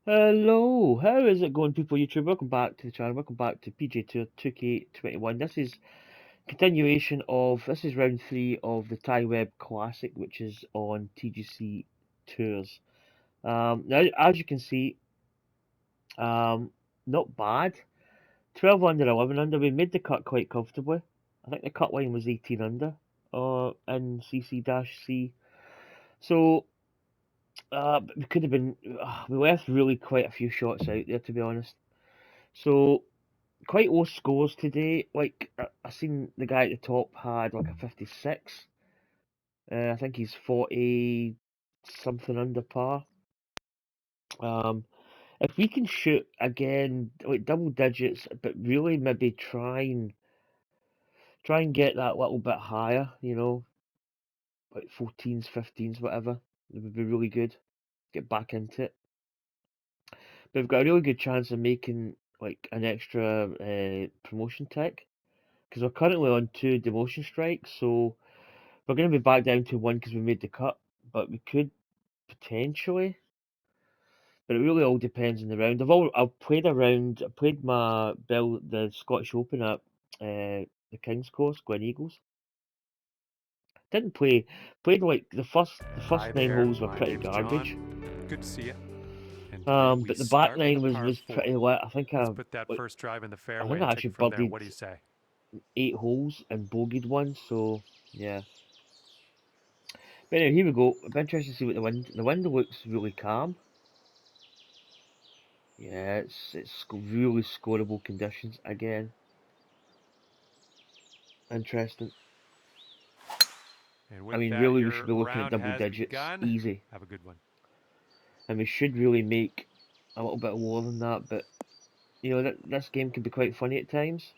Hello, how is it going, people? YouTube, welcome back to the channel. Welcome back to PGA Tour 2K21. This is continuation of this is round three of the Webb Classic, which is on TGC Tours. Now, as you can see, um, not bad. 12 under, 11 under. We made the cut quite comfortably. I think the cut line was 18 under, in CC-C. So, we could have been. We left really quite a few shots out there, to be honest. So quite low scores today. Like I seen the guy at the top had like a 56. I think he's 40 something under par. Um, if we can shoot again like double digits, but really maybe try and get that little bit higher, like 14s, 15s, whatever, it would be really good. Get back into it. But we've got a really good chance of making like an extra promotion tech because we're currently on 2 demotion strikes, so we're going to be back down to 1 because we made the cut, but we could potentially. But it really all depends on the round. I've played a round. I played the Scottish Open at the King's Course, Glen Eagles. Didn't play. Played like the first Hi 9 there, holes were my pretty name's garbage. John. Good to see you. And today we But the back start with 9 a was par was pretty 4. lit. Let's put that Like, first drive in the I fairway think and I take actually it from there. birdied What do you say? 8 holes and bogeyed 1. So yeah. But anyway, here we go. I'm interested to see what the wind looks really calm. Yeah, it's really scoreable conditions again. Interesting. And I with mean, that, really, we should your be looking at round double has digits, begun. easy, Have a good one. and we should really make a little bit more than that. But this game can be quite funny at times.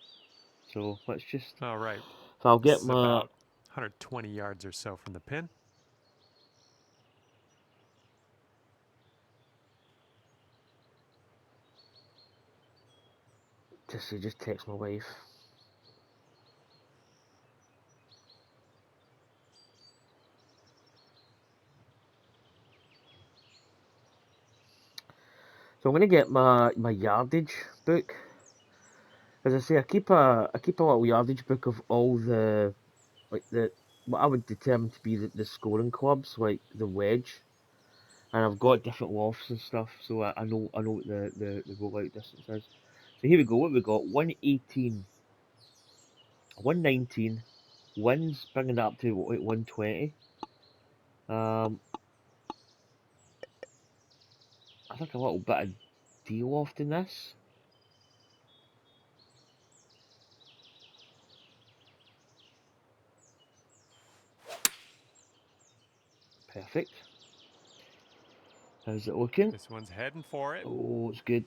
So let's just. All right. So I'll This get is my. about 120 yards or so from the pin. Just text my wife. So I'm gonna get my yardage book. As I say, I keep a little yardage book of all the like the what I would determine to be the scoring clubs, like the wedge, and I've got different lofts and stuff, so I know what the rollout distance is. So here we go. What we got? 118, 119. Winds bringing that up to like 120. Um, I think a little bit of D loft in this. Perfect. How's it looking? This one's heading for it. Oh, it's good.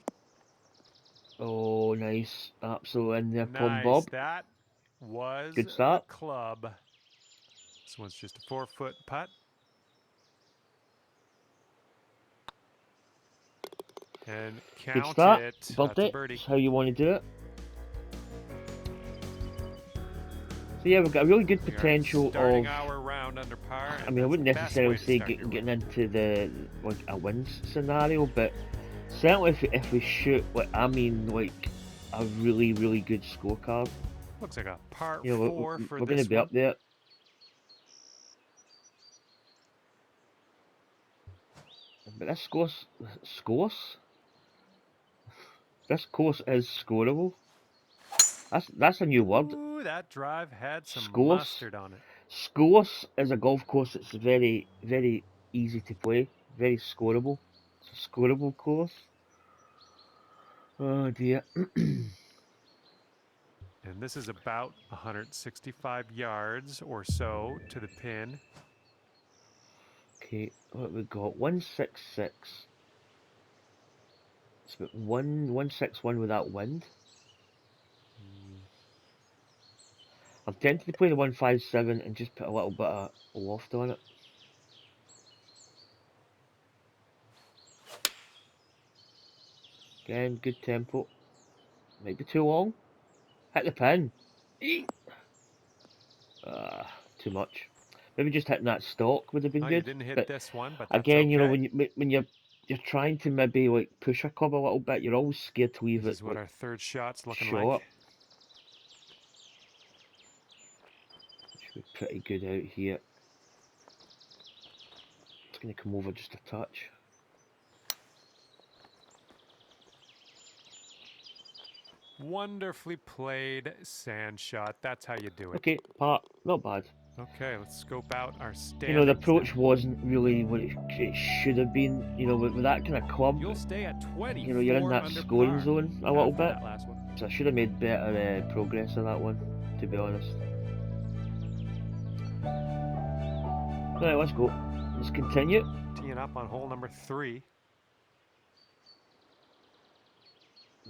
Oh, nice. Absolutely in there, Tom Nice. Bob. That was Good the start. club. This one's just a 4-foot putt. And Good count start. it. That's a Birdie. birdie. That's how you want to do it. So yeah, we've got a really good We are potential starting of. our round under par, I and mean, I that's wouldn't the best necessarily way to say start your getting round. into the like a wins scenario, but certainly if we shoot like a really good scorecard, Looks like a par you know, 4 for we're going to this be up one. there. But scores, this course is scoreable. That's a new word. Ooh, that drive had some Scores, mustard on it. scores is a golf course that's very easy to play, very scoreable. It's a scoreable course. Oh dear. And this is about 165 yards or so to the pin. Okay, what we got? 166. It's about 161 with that wind. I'm tempted to play the 157 and just put a little bit of loft on it. Again, good tempo. Might be too long. Hit the pin. Too much. Maybe just hitting that stock would have been Oh, you good. didn't hit But this one, but that's again, okay. when you're you're trying to maybe like push a club a little bit, you're always scared to leave This it is what like our third shot's looking short. like. Should be pretty good out here. It's going to come over just a touch. Wonderfully played, sand shot. That's how you do it. Okay, part, not bad. Okay, let's scope out our standings. You know, the approach wasn't really what it should have been. You know, with that kind of club, You'll stay at 20. you know, you're in that scoring zone a little bit. That last one. So I should have made better progress on that one, to be honest. Right, let's go. Let's continue. Teeing up on hole number 3.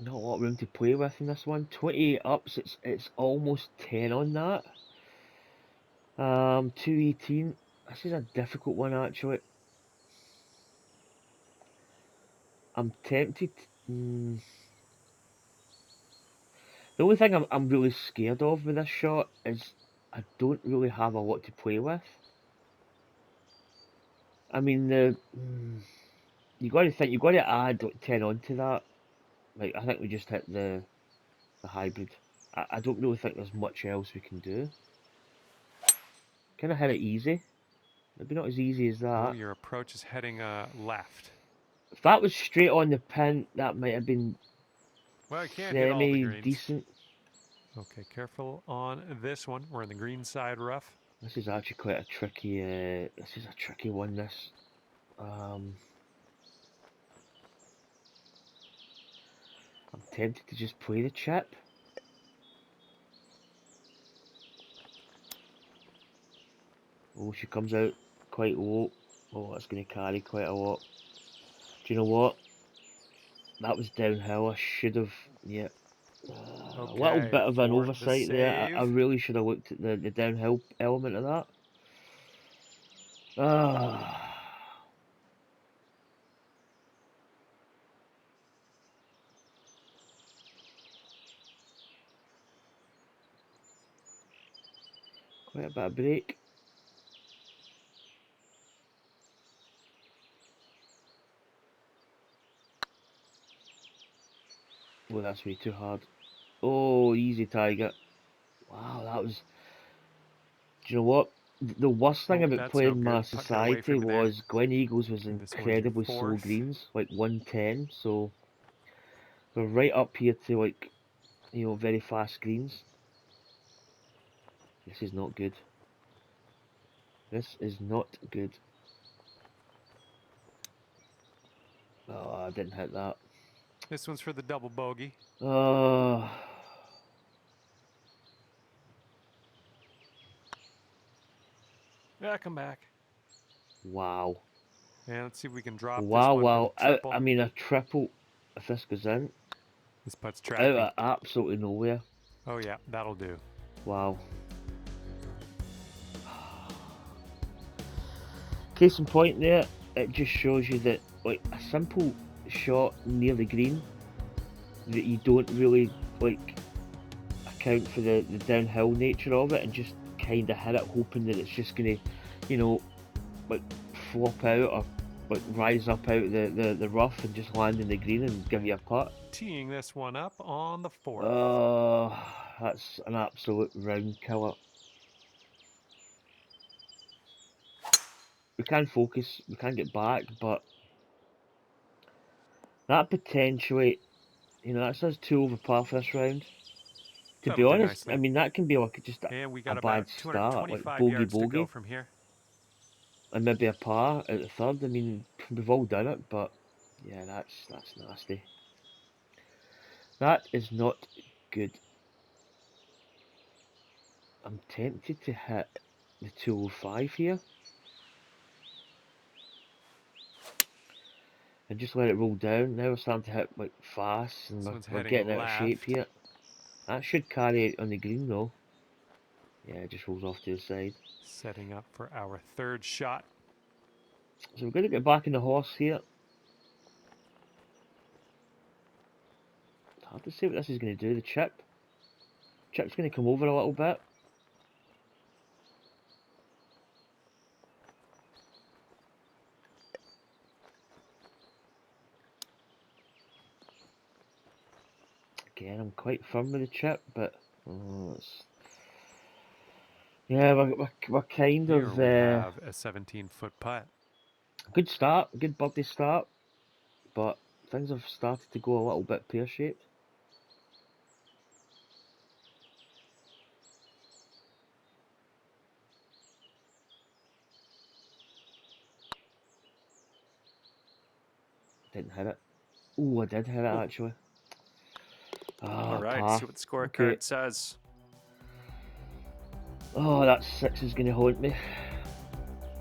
Not a lot of room to play with in this one. 28 ups, it's almost 10 on that. 218. This is a difficult one actually. I'm tempted. The only thing I'm really scared of with this shot is I don't really have a lot to play with. I mean, you got to think, you got to add like 10 onto that. Like I think we just hit the hybrid. I don't really think there's much else we can do. Kind of hit it easy. Maybe not as easy as that. Oh, your approach is heading left. If that was straight on the pin, that might have been Well, you can't hit all the greens. decent. Okay, careful on this one. We're in the green side rough. This is actually quite a tricky. This is a tricky one. This. I'm tempted to just play the chip. Oh, she comes out quite low. Oh, that's going to carry quite a lot. Do you know what? That was downhill. I should have. Yeah. Okay, a little bit of an for the oversight there. I save. really should have looked at the downhill element of that. Ah. Quite a bit of break. Oh, that's way too hard. Oh, easy, Tiger. Wow, that was. Do you know what? The worst thing about That's playing no my good. Putting it away society from you there. was Glen Eagles was And this one's your incredibly slow fourth. greens, like 110. So we're right up here to like, you know, very fast greens. This is not good. This is not good. Oh, I didn't hit that. This one's for the double bogey. Yeah, come back. Wow. And let's see if we can drop this Wow, one wow. for the triple. I mean, a triple, if this goes in. This putt's Out tracking. of absolutely nowhere. Oh yeah, that'll do. Wow. Case in point there, it just shows you that like a simple shot near the green, that you don't really like account for the downhill nature of it and just kind of hit it hoping that it's just gonna, you know, like flop out or like rise up out the rough and just land in the green and give you a putt. Teeing this one up on the 4th. Oh, that's an absolute round killer. We can focus, we can get back, but that potentially, you know, that's us 2 over par for this round. To be That'll do honest, nicely. I mean, that can be like just And we a got bad about start, like 225 bogey yards to go bogey, from here. and maybe a par at the third. I mean, we've all done it, but yeah, that's nasty. That is not good. I'm tempted to hit the 205 here. And just let it roll down. Now we're starting to hit like fast and we're getting out of shape here. That should carry it on the green though. Yeah, it just rolls off to the side. Setting up for our 3rd shot. So we're going to get back in the horse here. It's hard to say what this is going to do. The chip's going to come over a little bit. Again, I'm quite firm with the chip, but yeah, we're kind Here of we have a 17-foot putt. good start, good birdie start, but things have started to go a little bit pear-shaped. Didn't hit it. Oh, I did hit it actually. All right, Par. see what the scorecard Okay. says. Oh, that 6 is going to haunt me.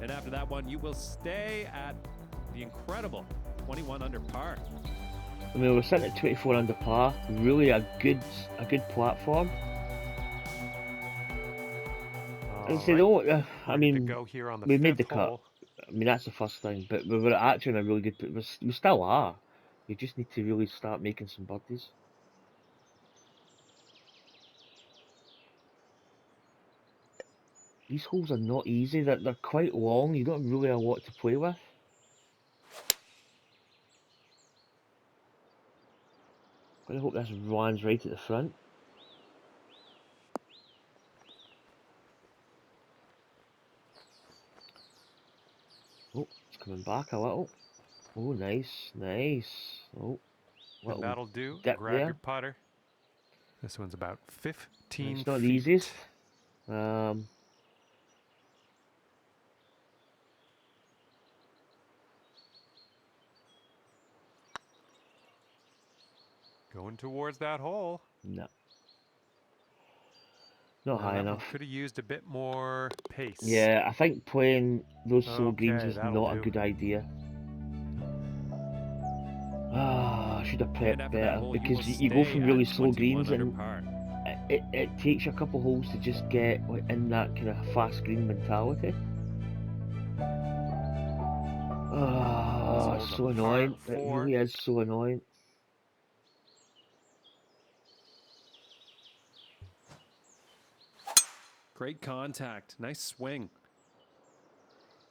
And after that one, you will stay at the incredible 21 under par. I mean, we're sitting at 24 under par. Really a good platform. And say, Right. I Ready to mean, go here on the we made the fifth cut. hole. I mean, that's the first thing. But we were actually in a really good. We still are. We just need to really start making some birdies. These holes are not easy. They're quite long. You don't really have a lot to play with. I hope this lands right at the front. Oh, it's coming back a little. Oh, nice, nice. Oh, And little that'll do. dip Grab there. your putter. This one's about 15 It's not the feet. easiest. Going towards that hole. No. Not Now high that one enough. could have used a bit more pace. Yeah, I think playing those slow greens Okay, is that'll not a do. good idea. I should have And prepped after that better hole, because you you will go stay from really at slow 21 greens under and par. it takes you a couple holes to just get like, in that kind of fast green mentality. It's so annoying. It really is so annoying. Great contact. Nice swing.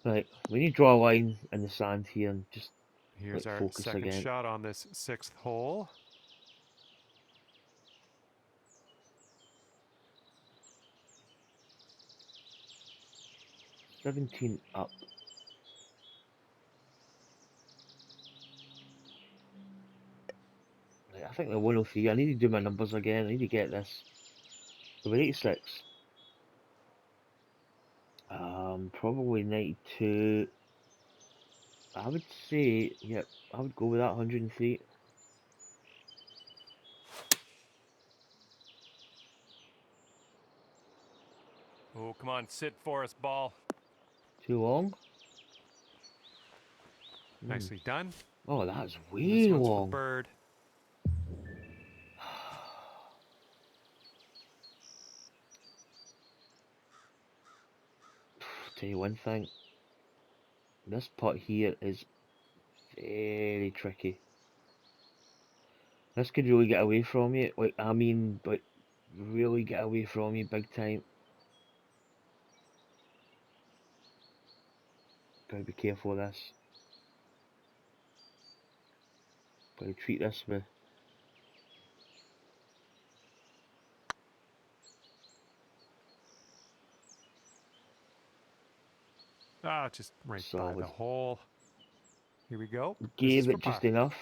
Right, we need to draw a line in the sand here and just Here's our focus second again. shot on this 6th hole. $17 up. Right, I think they're 103. I need to do my numbers again. I need to get this. So we're 86. Probably 92. I would say, yep, I would go with that 103. Oh, come on, sit for us, ball. Too long? Nicely done. Oh, that's And this way one's for long. bird. Tell you one thing. This putt here is very tricky. This could really get away from you. Like, I mean, but really get away from you big time. Gotta be careful of this. Gotta treat this with. Just right by Solid. the hole. Here we go. This is Gave for it just par. enough.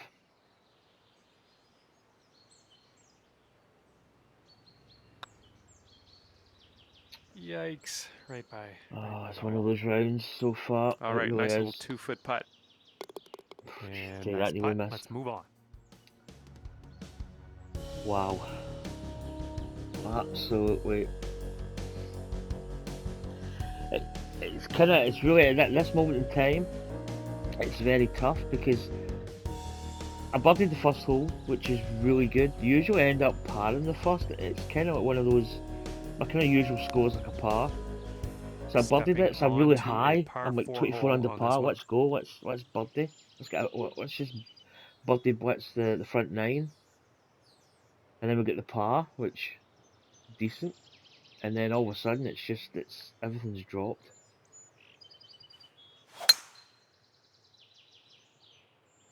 Yikes. Right by It's the one of hole. those rounds so far. All It right, really nice is. little 2-foot putt. And Take nice that, nearly putt. missed. Let's move on. Wow. Absolutely. It's really, at this moment in time, it's very tough because I birdied the first hole, which is really good. You usually end up parring the first. It's kind of like one of those, my kind of usual score's like a par. So I birdied it, so I'm really high. I'm like 24 under par. Let's go, let's birdie. Let's just birdie blitz the front 9. And then we get the par, which decent. And then all of a sudden it's everything's dropped.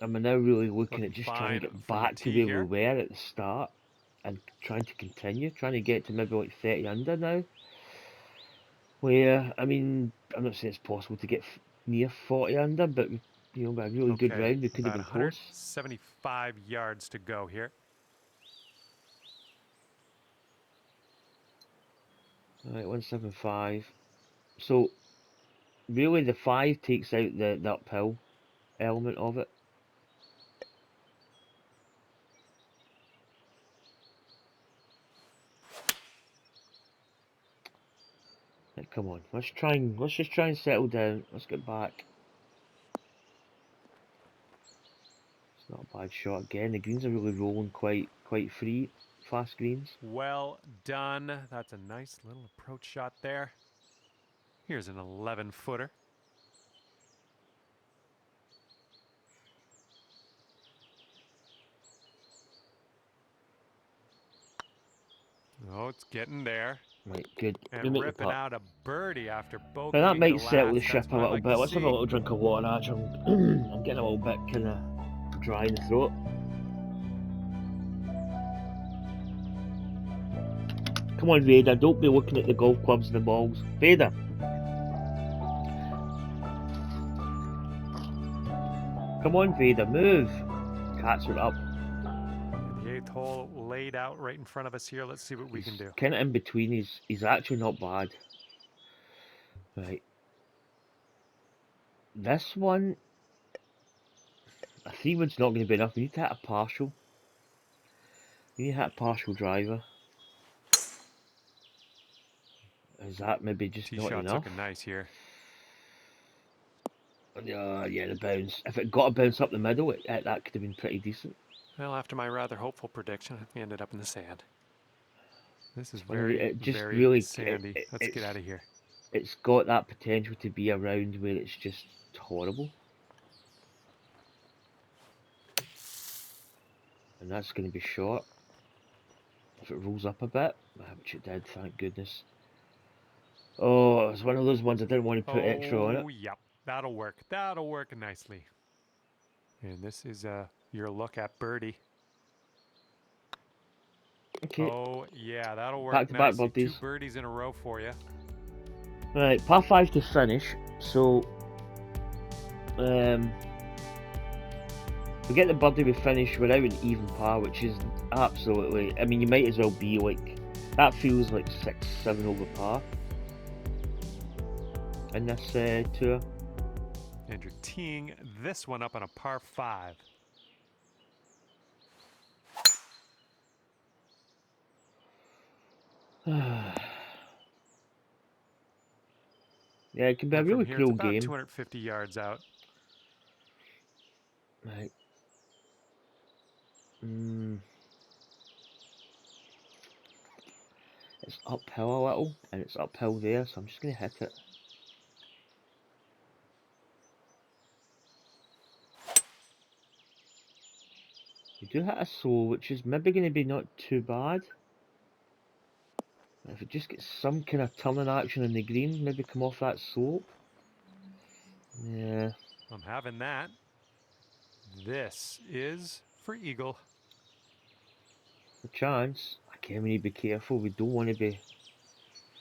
I'm now really looking at just trying to get back to where we were at the start. and trying to continue, trying to get to maybe like 30 under now. Where, I mean, I'm not saying it's possible to get near 40 under, but you know, by a really good Okay, round, we could have about been close. 175 yards to go here. Alright, 175. So, really, the 5 takes out the uphill element of it. Right, come on, let's just try and settle down. Let's get back. It's not a bad shot again. The greens are really rolling quite free, fast greens. Well done. That's a nice little approach shot there. Here's an 11-footer. Oh, it's getting there. Right, good. We And make the ripping putt. out a birdie after Now that bogeying might the settle the last. ship That's a what I little like bit. to Let's have a see. little drink of water, actually. I'm getting a little bit kind of dry in the throat. Come on, Vader, don't be looking at the golf clubs and the balls. Vader! Come on, Vader, move! Cats are up. The 8th hole laid out right in front of us here. Let's see what we can do. Kind of in between. He's actually not bad. Right. This one, a 3-wood's not going to be enough. We need to hit a partial. We need to hit a partial driver. Is that maybe just Tee not shot's enough? looking nice here. Yeah, the bounce. If it got a bounce up the middle, that could have been pretty decent. Well, after my rather hopeful prediction, we ended up in the sand. This is One of the- very, it just very really, sandy. Let's get out of here. It's got that potential to be a round where it's just horrible. And that's going to be short. If it rolls up a bit, which it did, thank goodness. Oh, it's one of those ones I didn't want to put extra on it. Oh, yep. That'll work. That'll work nicely. And this is your look at birdie. Okay. Oh, yeah, that'll work Back-to-back nicely. 2 birdies. birdies in a row for you. Right, par 5 to finish. So, we get the birdie, we finish without an even par, which is absolutely. I mean, you might as well be like. That feels like 6, 7 over par in this tour. And you're teeing this one up on a par 5. Yeah, it can be a And from really here, cool it's about game. 250 yards out. Right. It's uphill a little, and it's uphill there, so I'm just going to hit it. We do hit a sole, which is maybe going to be not too bad. If it just gets some kind of turning action on the green, maybe come off that slope. Yeah. I'm having that. This is for eagle. A chance. Again, we need to be careful. We don't want to be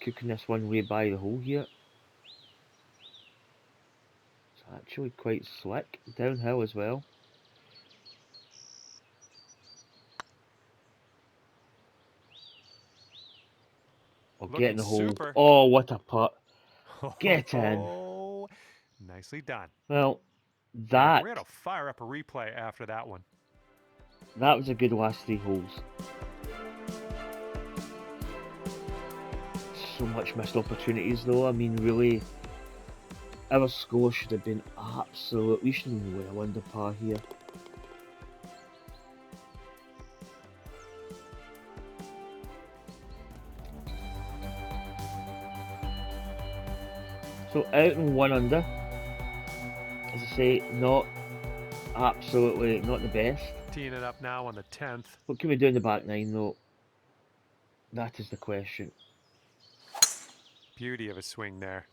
cooking this one way by the hole here. It's actually quite slick. Downhill as well. Oh, get in the hole. Super. Oh, what a putt. Get in. Oh, nicely done. Well, We're that going to fire up a replay after that one. was a good last 3 holes. So much missed opportunities though. I mean, really, our score should have been absolute. We should have been well under par here. So out and 1 under. As I say, not absolutely not the best. Teeing it up now on the 10th. What can we do in the back 9 though? That is the question. Beauty of a swing there.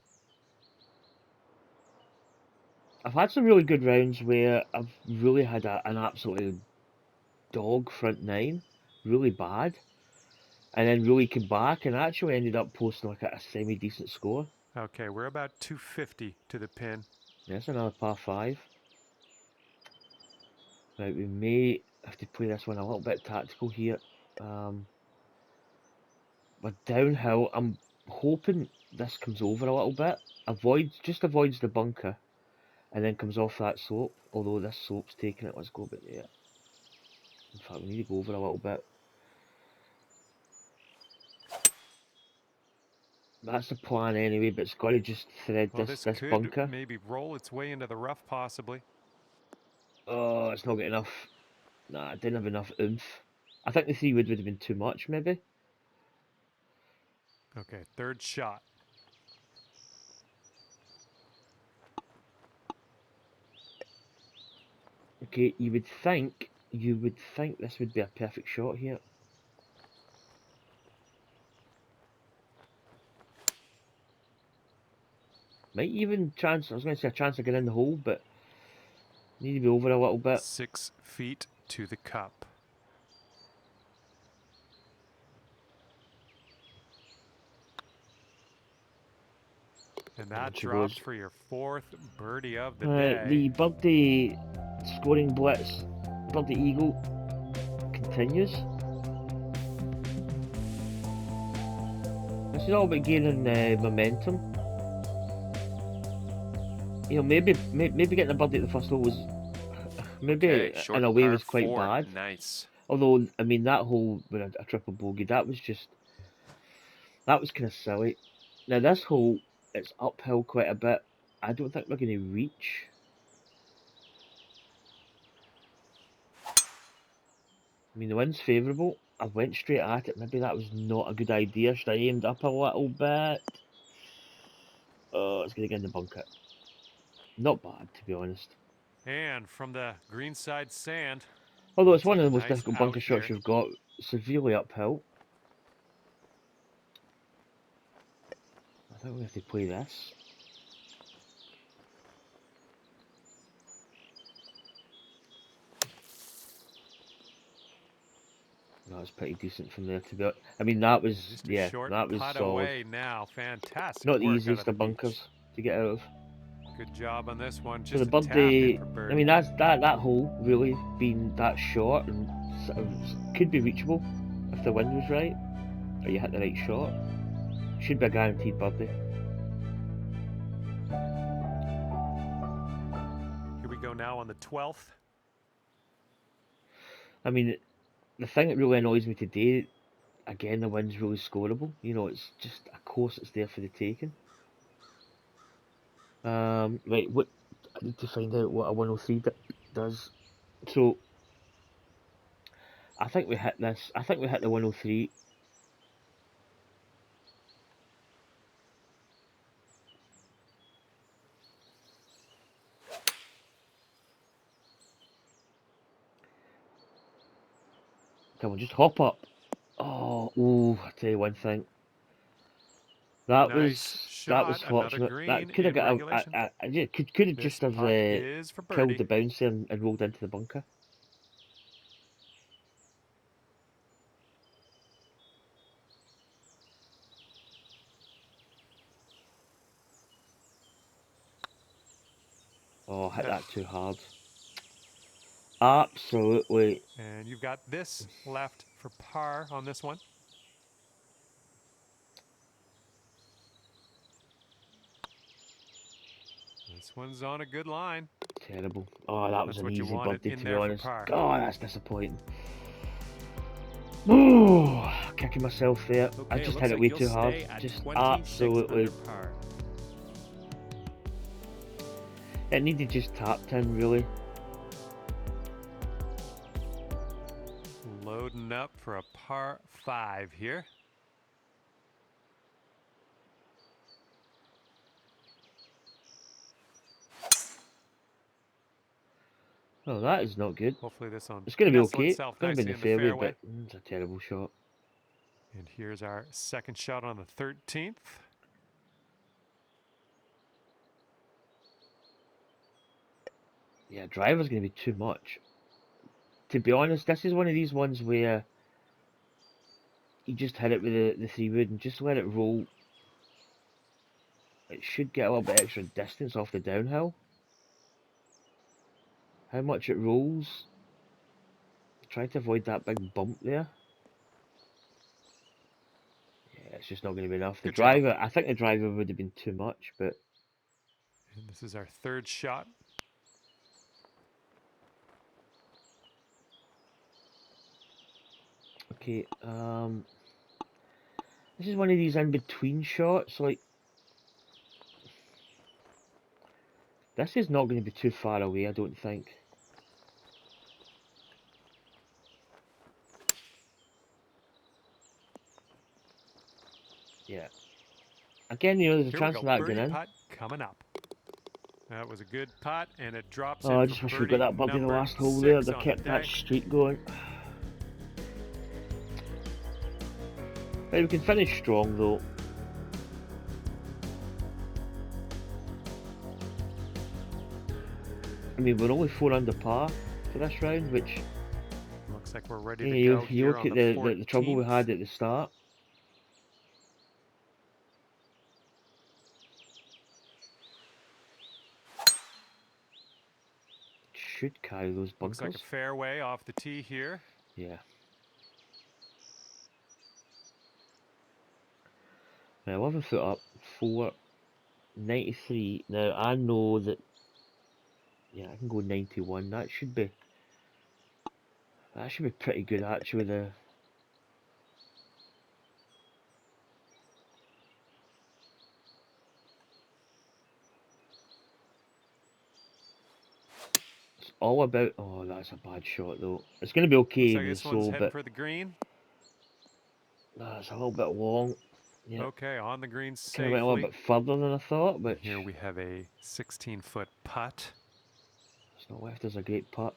I've had some really good rounds where I've really had an absolutely dog front 9. really bad, and then really came back and actually ended up posting like a semi-decent score. Okay, we're about 250 to the pin. There's another par 5. Right, we may have to play this one a little bit tactical here. We're downhill. I'm hoping this comes over a little bit. Just avoids the bunker, and then comes off that slope. Although this slope's taking it, let's go a bit there. In fact, we need to go over a little bit. That's the plan anyway, but it's got to just thread Well, this this could bunker. maybe roll its way into the rough, possibly. Oh, it's not got enough. Nah, it didn't have enough oomph. I think the 3 wood would have been too much, maybe. Okay, third shot. Okay, you would think this would be a perfect shot here. Might even chance. I was going to say a chance of getting in the hole, but need to be over a little bit. 6 feet to the cup. And that drops for your 4th birdie of the day. The birdie scoring blitz, birdie eagle continues. This is all about gaining momentum. You know, maybe getting a birdie at the first hole was maybe in a way was quite bad. Nice. Although I mean that hole with a triple bogey, that was kind of silly. Now this hole, it's uphill quite a bit. I don't think we're going to reach. I mean the wind's favourable. I went straight at it. Maybe that was not a good idea. Should I aimed up a little bit? Oh, it's going to get in the bunker. Not bad, to be honest. And from the greenside sand. Although it's one of the most difficult bunker shots you've got. Severely uphill. I think we have to play this. That was pretty decent from there, to be honest. I mean, that was that was solid. Away now. Fantastic. Not the easiest of bunkers to get out of. Good job on this one. So the birdie, I mean, that hole really being that short and sort of could be reachable if the wind was right or you hit the right shot. Should be a guaranteed birdie. Here we go now on the 12th. I mean, the thing that really annoys me today, again, the wind's really scoreable. You know, it's just a course that's there for the taking. Right, what I need to find out what a 103 does. So, I think we hit this. I think we hit the 103. Come on, just hop up. Oh, ooh, I tell you one thing. That was fortunate. That could have got could have just have killed the bouncer and rolled into the bunker. Oh, hit that too hard. Absolutely. And you've got this left for par on this one. This one's on a good line. Terrible. Oh, that was an easy birdie, to be honest. God, that's disappointing. Oh, kicking myself there. Okay, I just hit it way too hard. Just absolutely. It needed just tapped in, really. Loading up for a par 5 here. Oh, that is not good. Hopefully this one. It's going to be okay. It's going to be in the fairway, but it's a terrible shot. And here's our second shot on the 13th. Yeah, driver's going to be too much. To be honest, this is one of these ones where you just hit it with the 3-wood and just let it roll. It should get a little bit extra distance off the downhill. How much it rolls. Try to avoid that big bump there. Yeah, it's just not going to be enough. The Good job. driver, I think the driver would have been too much, but And this is our third shot. okay. This is one of these in between shots. Like, this is not going to be too far away, I don't think. Yeah. Again, you know, there's a Here we chance go. of that Birdie getting in. putt coming up. That was a good putt, and it drops Oh, in I for just wish we birdie got that birdie in the number last hole there. 6 They on the kept that day. streak going. Right, we can finish strong though. I mean, we're only 4 under par for this round, which Looks like we're ready you to know, go you here look on at the the trouble we 14th. had at the start. Should carry those Looks like bunkers. a fairway off the tee here. Yeah. Right, 11 foot up, 493. Now I know that. Yeah, I can go 91. That should be pretty good actually. It's all about. Oh, that's a bad shot though. It's going to be okay Looks like with the this one's slow, heading but for the green. it's a little bit long. Yeah, Okay, on the green kind of went a little safely. bit further than I thought, but Here we have a 16-foot putt. it's not left as a great putt.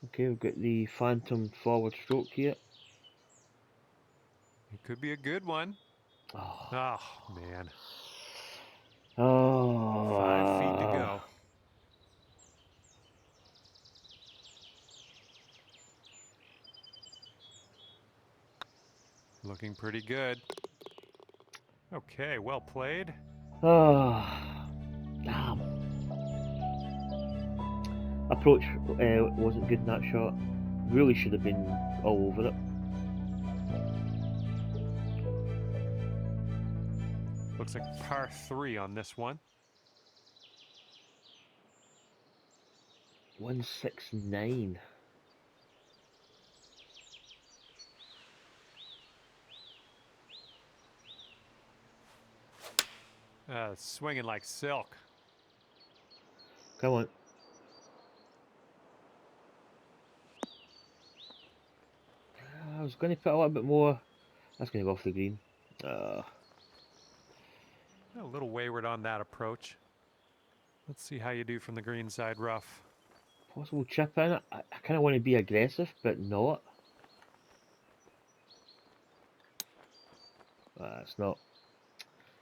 Okay, we've got the phantom forward stroke here. It could be a good one. Oh, Oh, man. oh 5 feet to go. Looking pretty good. Okay, well played. oh, damn. Approach wasn't good in that shot. Really should have been all over it. Looks like par 3 on this one. 169. Swinging like silk. Come on. I was going to put a little bit more. That's going to go off the green. A little wayward on that approach. Let's see how you do from the green side rough. Possible chip in it. I kind of want to be aggressive, but not. It's not.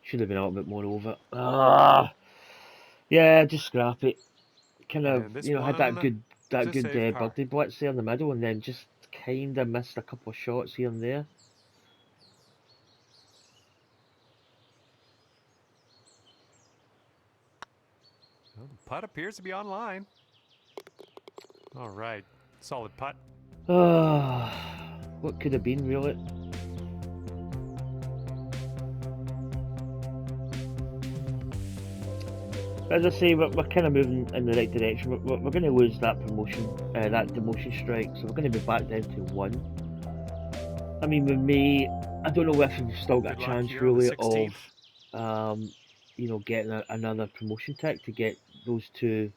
Should have been a little bit more over. Yeah, just scrap it. Kind of, And this you know, had that one good is a safe par. birdie blitz there in the middle, and then just kind of missed a couple of shots here and there. Well, the putt appears to be online. All right, solid putt. What could have been, really? As I say, we're kind of moving in the right direction. We're going to lose that promotion, that demotion strike, so we're going to be back down to 1. I mean, we may. I don't know if we've still got Good a luck chance, here on the really, 16th. of, you know, getting another promotion tick to get those 2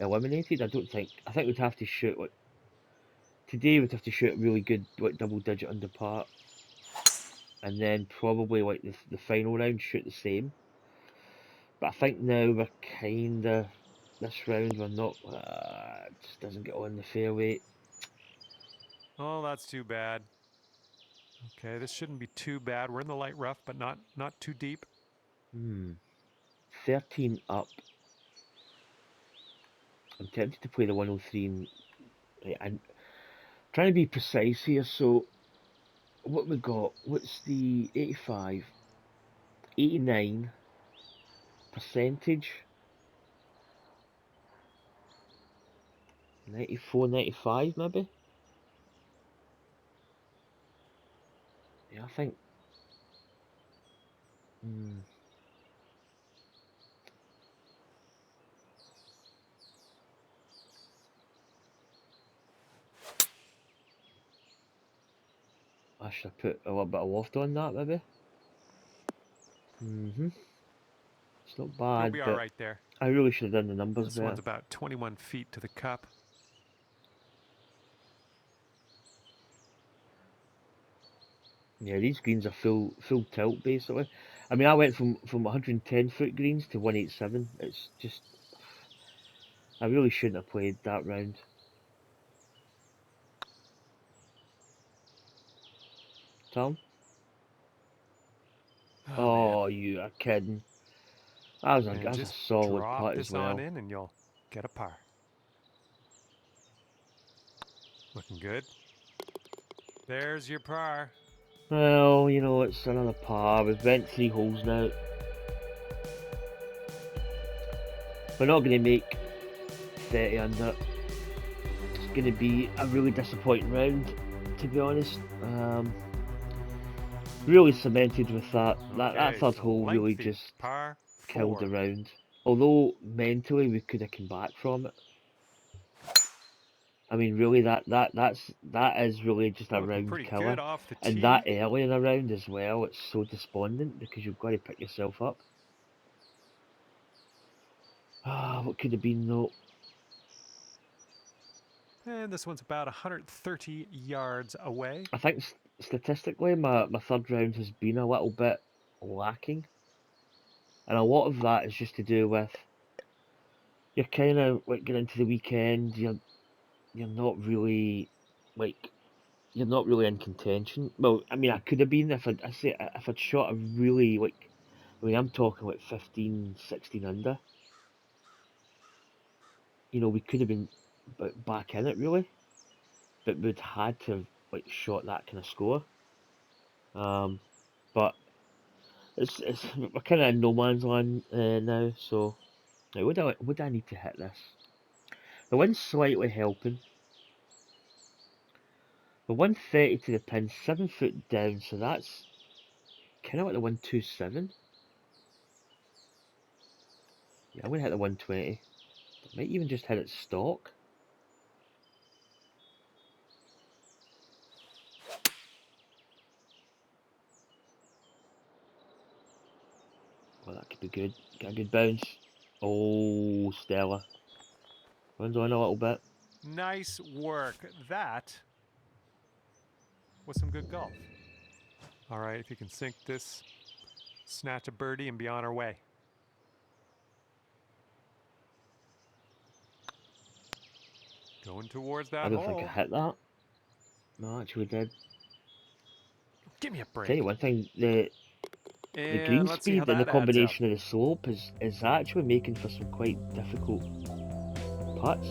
eliminated. I don't think. I think we'd have to shoot like today. We'd have to shoot really good, like double-digit under par, and then probably like the final round shoot the same. But I think now we're kind of this round we're not. It just doesn't get on the fairway. Oh, that's too bad. Okay, this shouldn't be too bad. We're in the light rough, but not too deep. 13 up. I'm tempted to play the 103 and I'm trying to be precise here. So what we got? What's the 85, 89 percentage? 94, 95 maybe? Yeah, I think. I should have put a little bit of loft on that maybe. It's not You'll bad, be all but right there. I really should have done the numbers This better. one's about 21 feet to the cup. Yeah, these greens are full tilt basically. I mean, I went from 110 foot greens to 187. It's just, I really shouldn't have played that round. Tom? Oh, you are kidding. That was And a just solid drop putt as this on well. in and you'll get a par. Looking good. There's your par. Well, you know, it's another par. We've went 3 holes now. We're not going to make 30 under. It's going to be a really disappointing round, to be honest. Really cemented with that. That Okay, third it's a hole really lengthy just par killed the 4. round. Although mentally we could have come back from it. I mean, really, that is really just a Looking round pretty killer, good off the and tee. that early in a round as well. It's so despondent because you've got to pick yourself up. Ah, what could have been though? And this one's about 130 yards away. I think statistically, my third round has been a little bit lacking, and a lot of that is just to do with you're kind of like getting into the weekend. You're not really like you're not really in contention. Well, I mean, I could have been if I'd shot a really like. I mean, I'm talking like 15, 16 under. You know, we could have been back in it really, but we'd had to have like shot that kind of score. But it's we're kind of in no man's land now. So, like, would I need to hit this? The wind's slightly helping. The 130 to the pin, 7 foot down, so that's kind of like the 127. Yeah, I'm gonna hit the 120. Might even just hit it stock. Well, that could be good. Get a good bounce. Oh, Stella. Runs on a little bit. Nice work. That was some good golf. All right, if you can sink this, snatch a birdie and be on our way. Going towards I that don't think I hole. hit that. No, I actually did. Give me a Tell break. you one thing, the green And let's see how speed and the that adds up. combination of the slope is actually making for some quite difficult putts.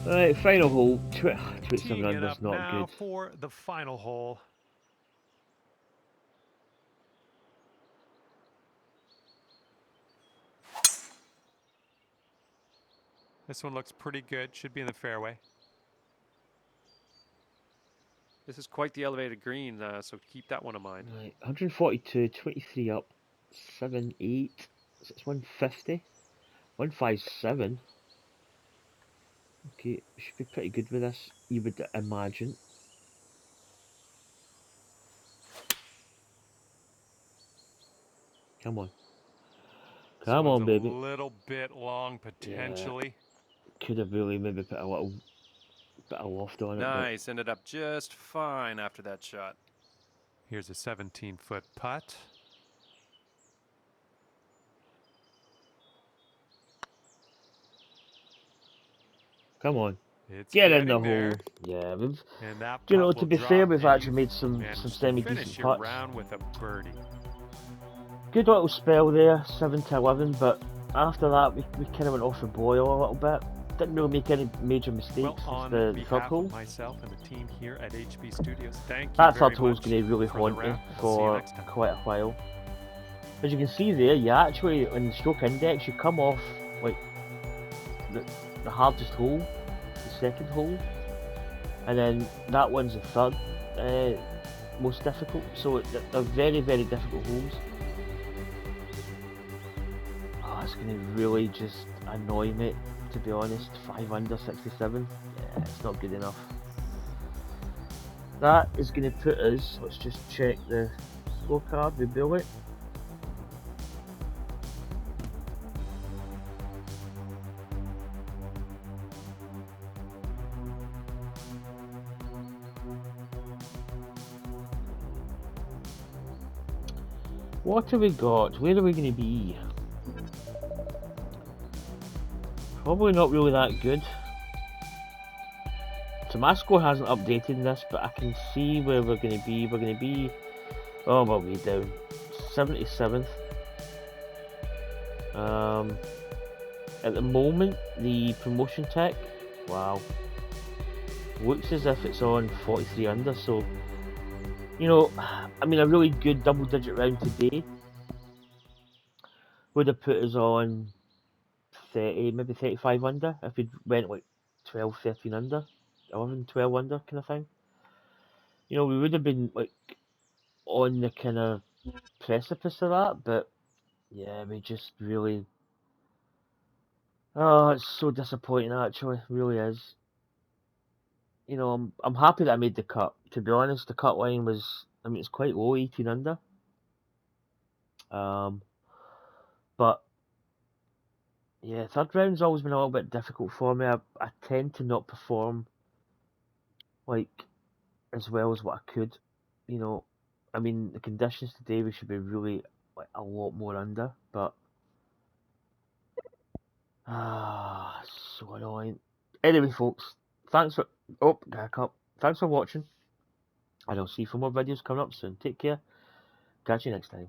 Alright, final hole. 27 Teeing it under's up not now good. for the final hole. This one looks pretty good. Should be in the fairway. This is quite the elevated green, so keep that one in mind. Right, 142, 23 up, 7, 8. So it's 150. 157. Okay, should be pretty good with this, you would imagine. Come on. This Come one's on, a baby. little bit long Yeah, potentially. could have really maybe put a little bit of loft on it, but Nice. Ended up just fine after that shot. Here's a 17-foot putt. Come on. It's Get in the getting there. hole. Yeah, we've, And that you know, putt to will be fair, drop, we've and actually you made some managed to semi-decent finish your putts. round with a birdie. Good little spell there, 7 to 11, but after that we kind of went off the boil a little bit. Didn't really make any major mistakes Well, since on the third behalf hole. of myself and the team here at HB Studios, thank you That very third hole's much going to really for the haunt me round. We'll see you for next time. quite a while. As you can see there, you actually, in the stroke index, you come off like the hardest hole, the second hole, and then that one's the third most difficult. So they're very, very difficult holes. Oh, it's going to really just annoy me, to be honest. 5 under 67, yeah, it's not good enough. That is going to put us, let's just check the scorecard, we bill it. What have we got? Where are we going to be? Probably not really that good. So my score hasn't updated in this, but I can see where we're going to be. We're going to be, oh, we'll be down 77th. At the moment, the promotion tech, wow, looks as if it's on 43 under. So, you know, I mean, a really good double-digit round today would have put us on 30, maybe 35 under if we went like 12, 13 under, 11, 12 under kind of thing. You know, we would have been like on the kind of precipice of that, but yeah, we just really, oh, it's so disappointing actually, it really is. You know, I'm happy that I made the cut. To be honest, the cut line was, I mean, it's quite low, 18 under. But yeah, third round's always been a little bit difficult for me. I tend to not perform like as well as what I could. You know, I mean, the conditions today we should be really like a lot more under, but so annoying. Anyway, folks, thanks for back up. Thanks for watching, and I'll see you for more videos coming up soon. Take care. Catch you next time.